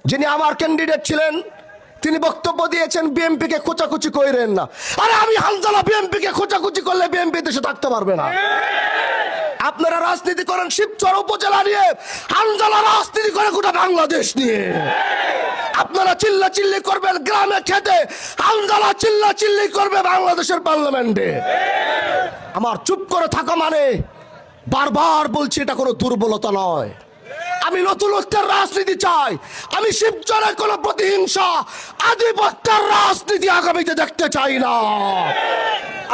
যিনি আমার ক্যান্ডিডেট ছিলেন, তিনি বক্তব্য দিয়েছেন বিএনপিকে খোঁচাখুচি কইরেন না। আরে আমি হানজালা বিএনপিকে খোঁচাখুচি করলে বিএনপি দেশে থাকতে পারবে না। আপনারা রাজনীতি করেন শিবচর উপজেলা নিয়ে, হানজালা রাজনীতি করে গোটা বাংলাদেশ নিয়ে। আপনারা চিল্লা চিল্লি করবেন গ্রামে খেতে, হানজালা চিল্লা চিল্লি করবে বাংলাদেশের পার্লামেন্টে। আমার চুপ করে থাকা মানে, বারবার বলছি, এটা কোনো দুর্বলতা নয়। আমি নতুনত্বের রাজনীতি চাই। আমি শিবচরের কোনো প্রতিহিংসা, আধিপত্যের রাজনীতি আগামীতে দেখতে চাই না।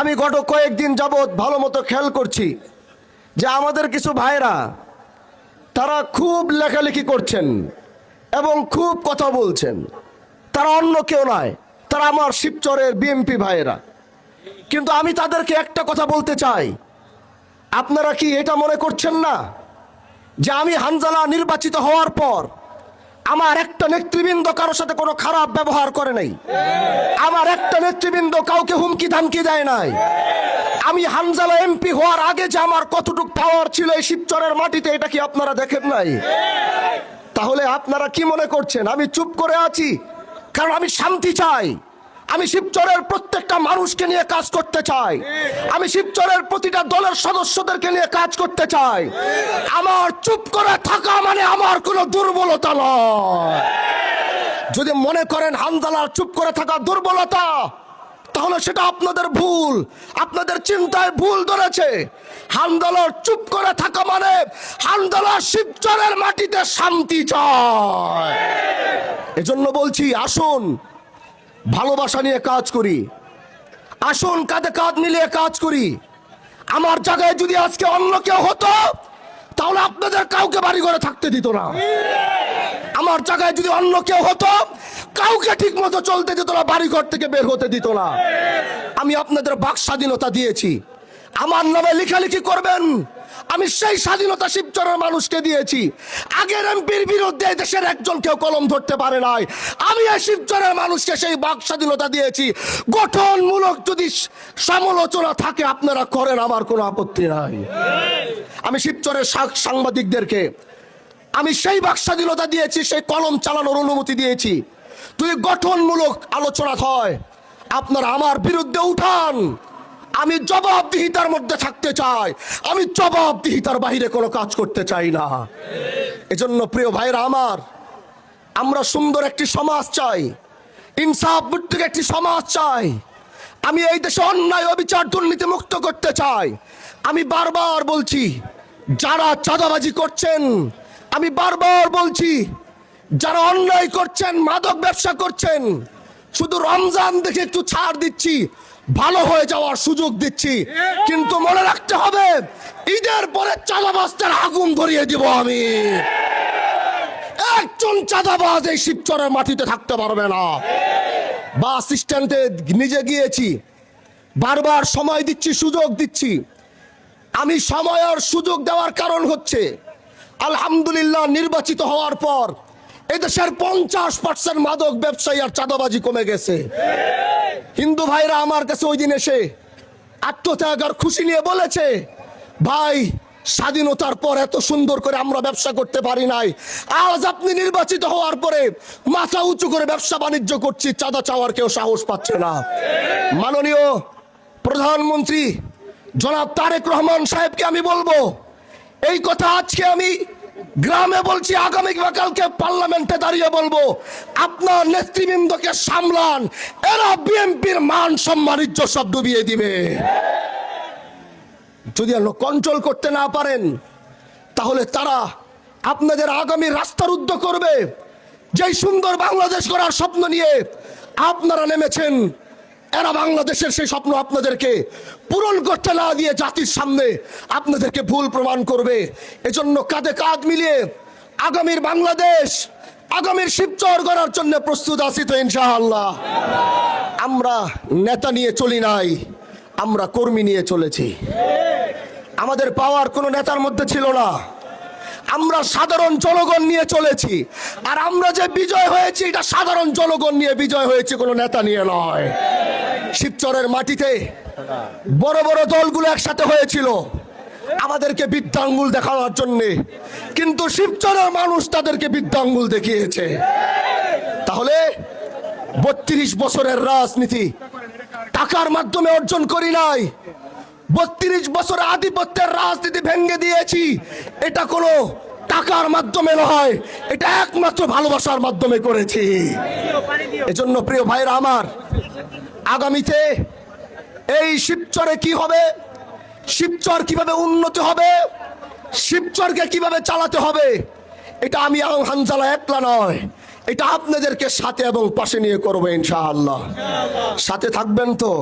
আমি গত কয়েকদিন যাবৎ ভালো মতো খেয়াল করছি যে আমাদের কিছু ভাইরা তারা খুব লেখালেখি করছেন এবং খুব কথা বলছেন। তারা অন্য কেউ নয়, তারা আমার শিবচরের বিএনপি ভাইয়েরা। কিন্তু আমি তাদেরকে একটা কথা বলতে চাই, আপনারা কি এটা মনে করছেন না যে আমি হানজালা নির্বাচিত হওয়ার পর আমার একটা নেতৃবৃন্দ কারোর সাথে কোনো খারাপ ব্যবহার করে নাই? আমার একটা নেতৃবৃন্দ কাউকে হুমকি ধামকি দেয় নাই। আমি হানজালা এমপি হওয়ার আগে যে আমার কতটুকু পাওয়ার ছিল এই শিবচরের মাটিতে, এটা কি আপনারা দেখেন নাই? তাহলে আপনারা কি মনে করছেন আমি চুপ করে আছি কারণ আমি শান্তি চাই? আমি শিবচরের প্রত্যেকটা মানুষকে নিয়ে কাজ করতে চাই। আমি শিবচরের প্রতিটা দলের সদস্যদেরকে নিয়ে কাজ করতে চাই। আমার চুপ করে থাকা মানে আমার কোনো দুর্বলতা নয়। যদি মনে করেন হানজালার চুপ করে থাকা দুর্বলতা, তাহলে সেটা আপনাদের ভুল, আপনাদের চিন্তায় ভুল ধরেছে। হানজালার চুপ করে থাকা মানে হানজালা শিবচরের মাটিতে শান্তি চায়। এজন্য বলছি, আসুন ভালোবাসা নিয়ে কাজ করি, আসুন কাঁধে কাঁধ মিলিয়ে কাজ করি। আমার জায়গায় যদি আজকে অন্য কেউ হতো, তাহলে আপনাদের কাউকে বাড়ি ঘরে থাকতে দিত না। আমার জায়গায় যদি অন্য কেউ হতো, কাউকে ঠিক মতো চলতে দিত না, বাড়ি ঘর থেকে বের হতে দিত না। আমি আপনাদের বাক স্বাধীনতা দিয়েছি, আমার নামে লেখালেখি করবেন। আমি সেই স্বাধীনতা শিবচরের মানুষকে দিয়েছি। আগের এমপির বিরুদ্ধে দেশের একজন কেউ কলম ধরতে পারে নাই। আমি এই শিবচরের মানুষকে সেই বাক স্বাধীনতা দিয়েছি। গঠনমূলক যদি সমালোচনা থাকে আপনারা করেন, আমার কোনো আপত্তি নাই। আমি শিবচরের সাংবাদিকদেরকে আমি সেই বাক স্বাধীনতা দিয়েছি, সেই কলম চালানোর অনুমতি দিয়েছি। তুই গঠনমূলক আলোচনা হয়, আপনারা আমার বিরুদ্ধে উঠান। আমি জবাবদিহিতার মধ্যে থাকতে চাই, আমি জবাবদিহিতার বাইরে কোনো কাজ করতে চাই না। এজন্য প্রিয় ভাইরা আমার, আমরা সুন্দর একটি সমাজ চাই, ইনসাফ ভিত্তিক একটি সমাজ চাই। আমি এই দেশে অন্যায় অবিচার দুর্নীতি মুক্ত করতে চাই। আমি বারবার বলছি, যারা চাঁদাবাজি করছেন, আমি বারবার বলছি, যারা অন্যায় করছেন, মাদক ব্যবসা করছেন, শুধু রমজান দেখে একটু ছাড় দিচ্ছি, ভালো হয়ে যাওয়ার সুযোগ দিচ্ছি। কিন্তু মনে রাখতে হবে, ঈদের পরে চাঁদাবাজদের আগুন ধরিয়ে দিব আমি। একজন চাঁদাবাজ এই শিবচরের মাটিতে থাকতে পারবে না। বাস স্ট্যান্ডে নিজে গিয়েছি, বারবার সময় দিচ্ছি, সুযোগ দিচ্ছি। আমি সময় আর সুযোগ দেওয়ার কারণ হচ্ছে, আলহামদুলিল্লাহ নির্বাচিত হওয়ার পর এদেশের 50% মাদক ব্যবসায়ী আর চাঁদাবাজি কমে গেছে। হিন্দু ভাইরা আমার কাছে ওই দিন এসে আত্মত্যাগ আর খুশি নিয়ে বলেছে, ভাই স্বাধীনতার পর এত সুন্দর করে আমরা ব্যবসা করতে পারি নাই, আজ আপনি নির্বাচিত হওয়ার পরে মাথা উঁচু করে ব্যবসা বাণিজ্য করছি, চাঁদা চাওয়ার কেউ সাহস পাচ্ছে না। মাননীয় প্রধানমন্ত্রী জনাব তারেক রহমান সাহেবকে আমি বলবো, এই কথা আজকে আমি গ্রামে বলছি, আগামী কালকে পার্লামেন্টে দাঁড়িয়ে বলবো, আপনার নেতৃবৃন্দকে সামলান, এরা বিএনপির মান সম্মান ইজ্জত সব ডুবিয়ে দিবে। যদি কন্ট্রোল করতে না পারেন, তাহলে তারা আপনাদের আগামী রাস্তার উদ্যোগ করবে। যেই সুন্দর বাংলাদেশ গড়ার স্বপ্ন নিয়ে আপনারা নেমেছেন, এরা বাংলাদেশের সেই স্বপ্ন আপনাদেরকে পূরণ করতে না দিয়ে জাতির সামনে আপনাদেরকে ভুল প্রমাণ করবে। এজন্য কাঁধে কাঁধ মিলিয়ে আগামীর বাংলাদেশ, আগামীর শিবচর গড়ার জন্য প্রস্তুত আছি তো ইনশাআল্লাহ। আমরা নেতা নিয়ে চলি নাই, আমরা কর্মী নিয়ে চলেছি। আমাদের পাওয়ার কোনো নেতার মধ্যে ছিল না, আমরা সাধারণ জনগণ নিয়ে চলেছি। আর আমরা যে বিজয় হয়েছি, এটা সাধারণ জনগণ নিয়ে বিজয় হয়েছে, কোনো নেতা নিয়ে নয়। শিবচরের মাটিতে বড় বড় দলগুলো একসাথে হয়েছিল আমাদেরকে বৃদ্ধাঙ্গুল দেখানোর জন্য, কিন্তু শিবচরের মানুষ তাদেরকে বৃদ্ধাঙ্গুল দেখিয়েছে। তাহলে 32 বছরের রাজনীতি টাকার মাধ্যমে অর্জন করি নাই। 32 বছর আধিপত্যের রাজনীতি ভেঙে দিয়েছি। এটা কোনো টাকার মাধ্যমে নয়, এটা একমাত্র ভালোবাসার মাধ্যমে করেছি। এজন্য প্রিয় ভাইরা আমার, আগামীতে এই শিবচরে কি হবে, শিবচর কিভাবে উন্নতি হবে, শিবচরকে কিভাবে চালাতে হবে, এটা আমি হানজালা একলা নয়, এটা আপনাদেরকে সাথে এবং পাশে নিয়ে করবো ইনশাআল্লাহ। সাথে থাকবেন তো?